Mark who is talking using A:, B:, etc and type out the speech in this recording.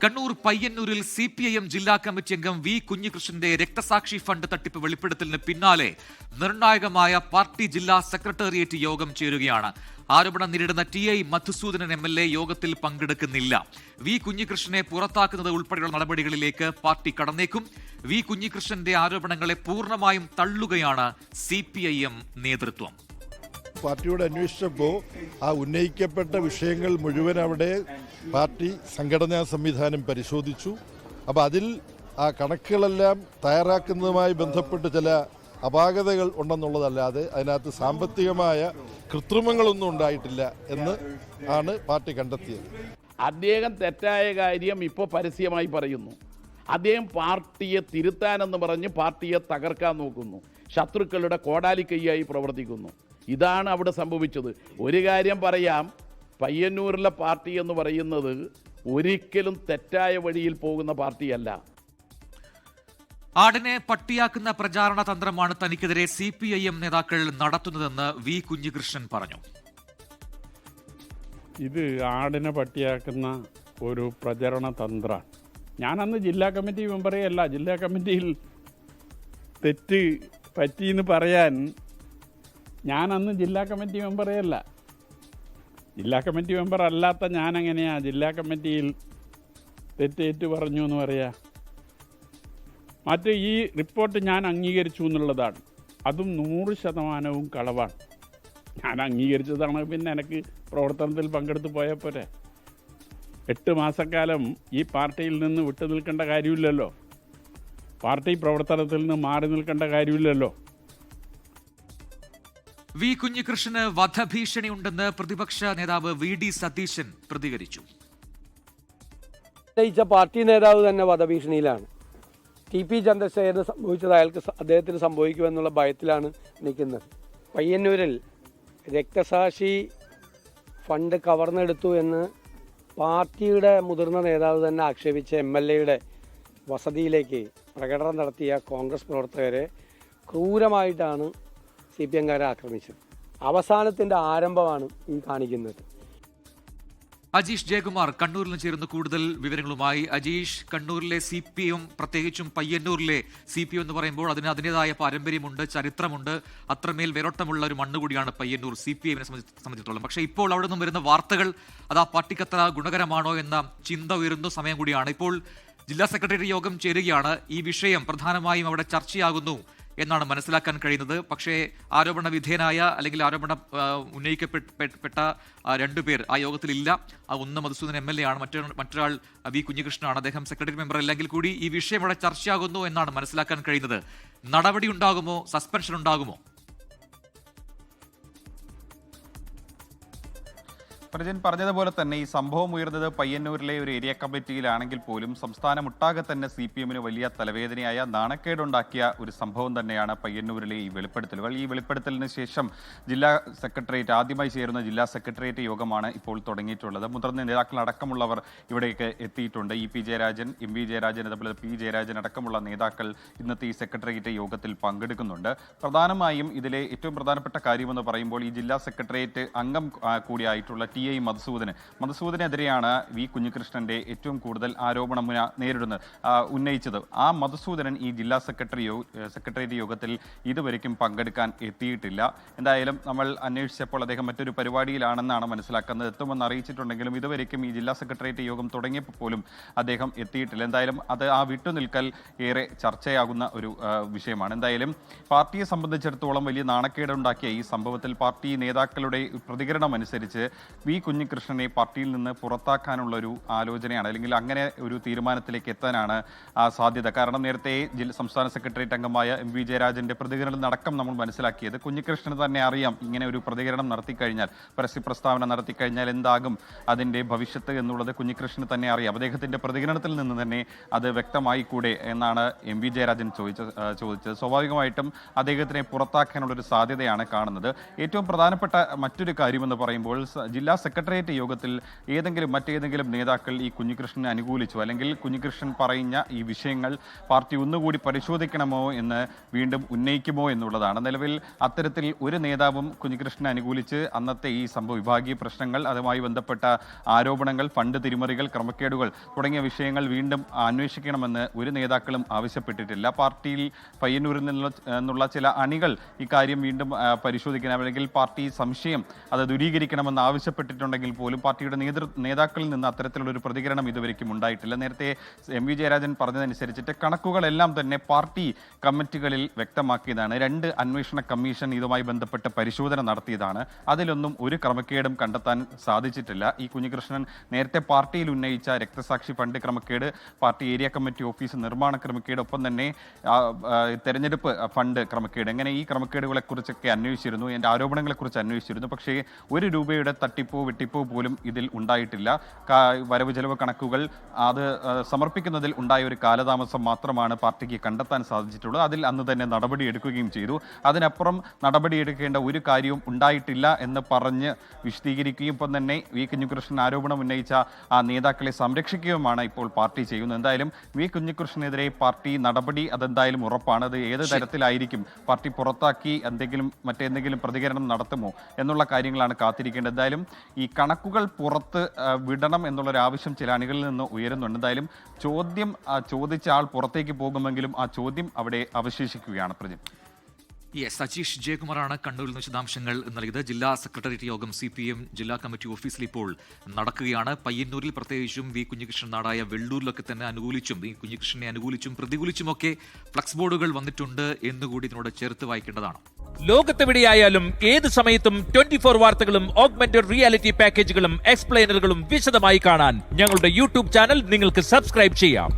A: കണ്ണൂർ പയ്യന്നൂരിൽ CPIM ജില്ലാ committee അംഗം വി കുഞ്ഞികൃഷ്ണന്റെ രക്തസാക്ഷി ഫണ്ട് തട്ടിപ്പ് വെളിപ്പെടുത്തലിന് പിന്നാലെ നിർണായകമായ പാർട്ടി ജില്ലാ സെക്രട്ടേറിയറ്റ് യോഗം ചേരുകയാണ്. ആരോപണം നേരിടുന്ന TI മധുസൂദനൻ MLA യോഗത്തിൽ പങ്കെടുക്കുന്നില്ല. വി കുഞ്ഞികൃഷ്ണനെ പുറത്താക്കുന്നത് ഉൾപ്പെടെയുള്ള നടപടികളിലേക്ക് പാർട്ടി കടന്നേക്കും. വി കുഞ്ഞികൃഷ്ണന്റെ ആരോപണങ്ങളെ പൂർണ്ണമായും തള്ളുകയാണ് CPIM നേതൃത്വം.
B: പാർട്ടിയോട് അന്വേഷിച്ചപ്പോൾ ആ ഉന്നയിക്കപ്പെട്ട വിഷയങ്ങൾ മുഴുവൻ അവിടെ പാർട്ടി സംഘടനാ സംവിധാനം പരിശോധിച്ചു. അപ്പോൾ അതിൽ ആ കണക്കുകളെല്ലാം തയ്യാറാക്കുന്നതുമായി ബന്ധപ്പെട്ട് ചില അപാകതകൾ ഉണ്ടെന്നുള്ളതല്ലാതെ അതിനകത്ത് സാമ്പത്തികമായ കൃത്രിമങ്ങളൊന്നും ഉണ്ടായിട്ടില്ല എന്ന് ആണ് പാർട്ടി കണ്ടെത്തിയത്.
C: അദ്ദേഹം തെറ്റായ കാര്യം ഇപ്പോൾ പരസ്യമായി പറയുന്നു. അദ്ദേഹം പാർട്ടിയെ തിരുത്താനെന്ന് പറഞ്ഞ് പാർട്ടിയെ തകർക്കാൻ നോക്കുന്നു. ശത്രുക്കളുടെ കോടാലിക്കൈയായി പ്രവർത്തിക്കുന്നു. ഇതാണ് അവിടെ സംഭവിച്ചത്. ഒരു കാര്യം പറയാം, പയ്യന്നൂരിലെ പാർട്ടി എന്ന് പറയുന്നത് ഒരിക്കലും തെറ്റായ വഴിയിൽ പോകുന്ന പാർട്ടിയല്ല.
A: ആടിനെ പട്ടിയാക്കുന്ന പ്രചാരണ തന്ത്രമാണ് തനിക്കെതിരെ CPIM നേതാക്കൾ നടത്തുന്നതെന്ന് വി കുഞ്ഞികൃഷ്ണൻ പറഞ്ഞു.
D: ഇത് ആടിനെ പട്ടിയാക്കുന്ന ഒരു പ്രചരണ തന്ത്രമാണ്. ഞാനന്ന് ജില്ലാ കമ്മിറ്റി മെമ്പറേ അല്ല. ജില്ലാ കമ്മിറ്റിയിൽ തെറ്റ് പറ്റിയെന്ന് പറയാൻ ഞാനന്ന് ജില്ലാ കമ്മിറ്റി മെമ്പറേ അല്ല. ജില്ലാ കമ്മിറ്റി മെമ്പർ അല്ലാത്ത ഞാനെങ്ങനെയാ ജില്ലാ കമ്മിറ്റിയിൽ തെറ്റേറ്റ് പറഞ്ഞു എന്ന് പറയാ? മറ്റ് ഈ റിപ്പോർട്ട് ഞാൻ അംഗീകരിച്ചു എന്നുള്ളതാണ്. അതും 100% കളവാണ്. ഞാൻ അംഗീകരിച്ചതാണ്. പിന്നെ എനിക്ക് പ്രവർത്തനത്തിൽ പങ്കെടുത്ത് പോയാൽ പോരെ? 8 മാസക്കാലം ഈ പാർട്ടിയിൽ നിന്ന് വിട്ടു നിൽക്കേണ്ട കാര്യമില്ലല്ലോ. പാർട്ടി പ്രവർത്തനത്തിൽ നിന്ന് മാറി നിൽക്കേണ്ട കാര്യമില്ലല്ലോ.
A: വി കുഞ്ഞികൃഷ്ണന് വധഭീഷണിയുണ്ടെന്ന് പ്രതിപക്ഷ നേതാവ് VD സതീശൻ പ്രതികരിച്ചു.
E: പാർട്ടി നേതാവ് തന്നെ വധഭീഷണിയിലാണ്. TP ചന്ദ്രശേഖരന് സംഭവിച്ചത് അദ്ദേഹത്തിന് സംഭവിക്കുമെന്നുള്ള ഭയത്തിലാണ് നിൽക്കുന്നത്. പയ്യന്നൂരിൽ രക്തസാക്ഷി ഫണ്ട് കവർന്നെടുത്തു എന്ന് പാർട്ടിയുടെ മുതിർന്ന നേതാവ് തന്നെ ആക്ഷേപിച്ച MLAയുടെ വസതിയിലേക്ക് പ്രകടനം നടത്തിയ കോൺഗ്രസ് പ്രവർത്തകരെ ക്രൂരമായിട്ടാണ് CPIMകാരെ ആക്രമിച്ചത്. അവസാനത്തിന്റെ ആരംഭമാണ് ഈ കാണിക്കുന്നത്.
A: അജീഷ് ജയകുമാർ കണ്ണൂരിൽ നിന്ന് ചേരുന്ന കൂടുതൽ വിവരങ്ങളുമായി. അജീഷ്, കണ്ണൂരിലെ CPIM, പ്രത്യേകിച്ചും പയ്യന്നൂരിലെ CPIM എന്ന് പറയുമ്പോൾ അതിന് അതിൻ്റെതായ പാരമ്പര്യമുണ്ട്, ചരിത്രമുണ്ട്. അത്രമേൽ വേരോട്ടമുള്ള ഒരു മണ്ണുകൂടിയാണ് പയ്യന്നൂർ CPIMനെ സംബന്ധിച്ചിടത്തോളം. പക്ഷേ ഇപ്പോൾ അവിടെ നിന്നും വരുന്ന വാർത്തകൾ അത് ആ പാർട്ടിക്കത്ര ഗുണകരമാണോ എന്ന ചിന്ത ഉയരുന്ന സമയം കൂടിയാണ്. ഇപ്പോൾ ജില്ലാ സെക്രട്ടേറിയറ്റ് യോഗം ചേരുകയാണ്. ഈ വിഷയം പ്രധാനമായും അവിടെ ചർച്ചയാകുന്നു എന്നാണ് മനസ്സിലാക്കാൻ കഴിയുന്നത്. പക്ഷേ ആരോപണ വിധേയനായ അല്ലെങ്കിൽ ആരോപണം ഉന്നയിക്കപ്പെട്ട 2 പേർ ആ യോഗത്തിലില്ല. ഒന്ന് മധുസൂദനൻ MLA ആണ്, മറ്റൊരാൾ വി കുഞ്ഞികൃഷ്ണനാണ്. അദ്ദേഹം സെക്രട്ടറി മെമ്പർ അല്ലെങ്കിൽ കൂടി ഈ വിഷയം അവിടെ ചർച്ചയാകുന്നു എന്നാണ് മനസ്സിലാക്കാൻ കഴിയുന്നത്. നടപടി ഉണ്ടാകുമോ? സസ്പെൻഷൻ ഉണ്ടാകുമോ?
F: പ്രജിൻ പറഞ്ഞതുപോലെ തന്നെ ഈ സംഭവം ഉയർന്നത് പയ്യന്നൂരിലെ ഒരു ഏരിയ കമ്മിറ്റിയിലാണെങ്കിൽ പോലും സംസ്ഥാനമൊട്ടാകെ തന്നെ CPIMന് വലിയ തലവേദനയായ നാണക്കേടുണ്ടാക്കിയ ഒരു സംഭവം തന്നെയാണ് പയ്യന്നൂരിലെ ഈ വെളിപ്പെടുത്തലുകൾ. ഈ വെളിപ്പെടുത്തലിന് ശേഷം ജില്ലാ സെക്രട്ടേറിയറ്റ് ആദ്യമായി ചേരുന്ന ജില്ലാ സെക്രട്ടേറിയറ്റ് യോഗമാണ് ഇപ്പോൾ തുടങ്ങിയിട്ടുള്ളത്. മുതിർന്ന നേതാക്കളടക്കമുള്ളവർ ഇവിടേക്ക് എത്തിയിട്ടുണ്ട്. EP ജയരാജൻ, MV ജയരാജൻ, അതുപോലെ P ജയരാജൻ അടക്കമുള്ള നേതാക്കൾ ഇന്നത്തെ ഈ സെക്രട്ടേറിയറ്റ് യോഗത്തിൽ പങ്കെടുക്കുന്നുണ്ട്. പ്രധാനമായും ഇതിലെ ഏറ്റവും പ്രധാനപ്പെട്ട കാര്യമെന്ന് പറയുമ്പോൾ ഈ ജില്ലാ സെക്രട്ടേറിയറ്റ് അംഗം കൂടിയായിട്ടുള്ള TI മധുസൂദനെതിരെയാണ് വി കുഞ്ഞികൃഷ്ണന്റെ ഏറ്റവും കൂടുതൽ ആരോപണം ഉന്നയിച്ചത്. ആ മധുസൂദനൻ ഈ ജില്ലാ സെക്രട്ടേറിയറ്റ് യോഗത്തിൽ ഇതുവരെയ്ക്കും പങ്കെടുക്കാൻ എത്തിയിട്ടില്ല. എന്തായാലും നമ്മൾ അന്വേഷിച്ചപ്പോൾ അദ്ദേഹം മറ്റൊരു പരിപാടിയിലാണെന്നാണ് മനസ്സിലാക്കുന്നത്. എത്തുമെന്ന് അറിയിച്ചിട്ടുണ്ടെങ്കിലും ഇതുവരെയ്ക്കും ഈ ജില്ലാ സെക്രട്ടേറിയറ്റ് യോഗം തുടങ്ങിയപ്പോൾ പോലും അദ്ദേഹം എത്തിയിട്ടില്ല. എന്തായാലും അത് ആ വിട്ടുനിൽക്കൽ ഏറെ ചർച്ചയാകുന്ന ഒരു വിഷയമാണ്. എന്തായാലും പാർട്ടിയെ സംബന്ധിച്ചിടത്തോളം വലിയ നാണക്കേടുണ്ടാക്കിയ ഈ സംഭവത്തിൽ പാർട്ടി നേതാക്കളുടെ പ്രതികരണം അനുസരിച്ച് വി കുഞ്ഞികൃഷ്ണനെ പാർട്ടിയിൽ നിന്ന് പുറത്താക്കാനുള്ള ഒരു ആലോചനയാണ്, അല്ലെങ്കിൽ അങ്ങനെ ഒരു തീരുമാനത്തിലേക്ക് എത്താനാണ് സാധ്യത. കാരണം നേരത്തെ സംസ്ഥാന സെക്രട്ടേറിയറ്റ് അംഗമായ MV ജയരാജന്റെ പ്രതികരണത്തിനടക്കം നമ്മൾ മനസ്സിലാക്കിയത് കുഞ്ഞികൃഷ്ണന് തന്നെ അറിയാം ഇങ്ങനെ ഒരു പ്രതികരണം നടത്തിക്കഴിഞ്ഞാൽ, പരസ്യ പ്രസ്താവന നടത്തിക്കഴിഞ്ഞാൽ എന്താകും അതിൻ്റെ ഭവിഷ്യത്ത് എന്നുള്ളത് കുഞ്ഞികൃഷ്ണന് തന്നെ അറിയാം. അദ്ദേഹത്തിന്റെ പ്രതികരണത്തിൽ നിന്ന് തന്നെ അത് വ്യക്തമായി കൂടെ എന്നാണ് MV ജയരാജൻ ചോദിച്ചത്. സ്വാഭാവികമായിട്ടും അദ്ദേഹത്തിനെ പുറത്താക്കാനുള്ള ഒരു സാധ്യതയാണ് കാണുന്നത്. ഏറ്റവും പ്രധാനപ്പെട്ട മറ്റൊരു കാര്യമെന്ന് പറയുമ്പോൾ ജില്ലാ സെക്രട്ടേറിയറ്റ് യോഗത്തിൽ മറ്റേതെങ്കിലും നേതാക്കൾ ഈ കുഞ്ഞികൃഷ്ണനെ അനുകൂലിച്ചു, അല്ലെങ്കിൽ കുഞ്ഞികൃഷ്ണൻ പറയുന്ന ഈ വിഷയങ്ങൾ പാർട്ടി ഒന്നുകൂടി പരിശോധിക്കണമോ എന്ന് വീണ്ടും ഉന്നയിക്കുമോ എന്നുള്ളതാണ്. നിലവിൽ അത്തരത്തിൽ ഒരു നേതാവും കുഞ്ഞികൃഷ്ണനെ അനുകൂലിച്ച് അന്നത്തെ ഈ സംഭവ വിഭാഗീയ പ്രശ്നങ്ങൾ, അതുമായി ബന്ധപ്പെട്ട ആരോപണങ്ങൾ, ഫണ്ട് തിരിമറികൾ, ക്രമക്കേടുകൾ തുടങ്ങിയ വിഷയങ്ങൾ വീണ്ടും അന്വേഷിക്കണമെന്ന് ഒരു നേതാക്കളും ആവശ്യപ്പെട്ടിട്ടില്ല. പാർട്ടിയിൽ പയ്യന്നൂരിൽ നിന്നുള്ള ചില അണികൾ ഇക്കാര്യം വീണ്ടും പരിശോധിക്കണം, അല്ലെങ്കിൽ പാർട്ടി സംശയം അത് ദൂരീകരിക്കണമെന്ന് ആവശ്യപ്പെട്ടിട്ടുണ്ടെങ്കിൽ പോലും പാർട്ടിയുടെ നേതാക്കളിൽ നിന്ന് അത്തരത്തിലുള്ള ഒരു പ്രതികരണം ഇതുവരെയ്ക്കും ഉണ്ടായിട്ടില്ല. നേരത്തെ എം വി ജയരാജൻ പറഞ്ഞതനുസരിച്ചിട്ട് കണക്കുകളെല്ലാം തന്നെ പാർട്ടി കമ്മിറ്റികളിൽ വ്യക്തമാക്കിയതാണ്. 2 അന്വേഷണ കമ്മീഷൻ ഇതുമായി ബന്ധപ്പെട്ട് പരിശോധന നടത്തിയതാണ്. അതിലൊന്നും ഒരു ക്രമക്കേടും കണ്ടെത്താൻ സാധിച്ചിട്ടില്ല. ഈ കുഞ്ഞികൃഷ്ണൻ നേരത്തെ പാർട്ടിയിൽ ഉന്നയിച്ച രക്തസാക്ഷി ഫണ്ട് ക്രമക്കേട്, പാർട്ടി ഏരിയ കമ്മിറ്റി ഓഫീസ് നിർമ്മാണ ക്രമക്കേട്, ഒപ്പം തന്നെ തെരഞ്ഞെടുപ്പ് ഫണ്ട് ക്രമക്കേട്, എങ്ങനെ ഈ ക്രമക്കേടുകളെ കുറിച്ചൊക്കെ അന്വേഷിച്ചിരുന്നു, എൻ്റെ ആരോപണങ്ങളെക്കുറിച്ച് അന്വേഷിച്ചിരുന്നു. പക്ഷേ 1 രൂപയുടെ തട്ടിപ്പോ വെട്ടിപ്പോ പോലും ഇതിൽ ഉണ്ടായിട്ടില്ല. വരവ് ചെലവ് കണക്കുകൾ അത് സമർപ്പിക്കുന്നതിൽ ഉണ്ടായ ഒരു കാലതാമസം മാത്രമാണ് പാർട്ടിക്ക് കണ്ടെത്താൻ സാധിച്ചിട്ടുള്ളത്. അതിൽ അന്ന് തന്നെ നടപടിയെടുക്കുകയും ചെയ്തു. അതിനപ്പുറം നടപടിയെടുക്കേണ്ട ഒരു കാര്യവും ഉണ്ടായിട്ടില്ല എന്ന് പറഞ്ഞ് വിശദീകരിക്കുകയും ഒപ്പം തന്നെ വി കുഞ്ഞികൃഷ്ണൻ ആരോപണം ഉന്നയിച്ച ആ നേതാക്കളെ സംരക്ഷിക്കുകയുമാണ് ഇപ്പോൾ പാർട്ടി ചെയ്യുന്നത്. എന്തായാലും വി കുഞ്ഞികൃഷ്ണനെതിരെ പാർട്ടി നടപടി അതെന്തായാലും ഉറപ്പാണ്. അത് ഏത് തരത്തിലായിരിക്കും, പാർട്ടി പുറത്താക്കി മറ്റെന്തെങ്കിലും പ്രതികരണം നടത്തുമോ എന്നുള്ള കാര്യങ്ങളാണ് കാത്തിരിക്കേണ്ടത്. എന്തായാലും ഈ കണക്കുകൾ പുറത്ത് വിടണം എന്നുള്ളൊരു ആവശ്യം ചില അണികളിൽ നിന്ന് ഉയരുന്നുണ്ട്. എന്തായാലും ചോദിച്ച ആൾ പുറത്തേക്ക് പോകുമെങ്കിലും ആ ചോദ്യം അവിടെ അവശേഷിക്കുകയാണ്. പ്രജിൻ.
A: സജീഷ് ജയകുമാറാണ് കണ്ണൂരിൽ നിന്ന് വിശദാംശങ്ങൾ നൽകിയത്. ജില്ലാ സെക്രട്ടേറിയറ്റ് യോഗം CPM ജില്ലാ കമ്മിറ്റി ഓഫീസിൽ ഇപ്പോൾ നടക്കുകയാണ്. പയ്യന്നൂരിൽ പ്രത്യേകിച്ചും വി കുഞ്ഞികൃഷ്ണൻ നാടായ വെള്ളൂരിലൊക്കെ തന്നെ അനുകൂലിച്ചും വി കുഞ്ഞികൃഷ്ണനെ അനുകൂലിച്ചും പ്രതികൂലിച്ചുമൊക്കെ ഫ്ലക്സ് ബോർഡുകൾ വന്നിട്ടുണ്ട് എന്നുകൂടി ഇതിനോട് ചേർത്ത് വായിക്കേണ്ടതാണ്.
G: ലോകത്തെവിടെയായാലും ഏത് സമയത്തും 24 വാർത്തകളും ഓഗ്മെന്റഡ് റിയാലിറ്റി പാക്കേജുകളും എക്സ്പ്ലെയിനറുകളും വിശദമായി കാണാൻ ഞങ്ങളുടെ YouTube ചാനൽ നിങ്ങൾക്ക് സബ്സ്ക്രൈബ് ചെയ്യാം.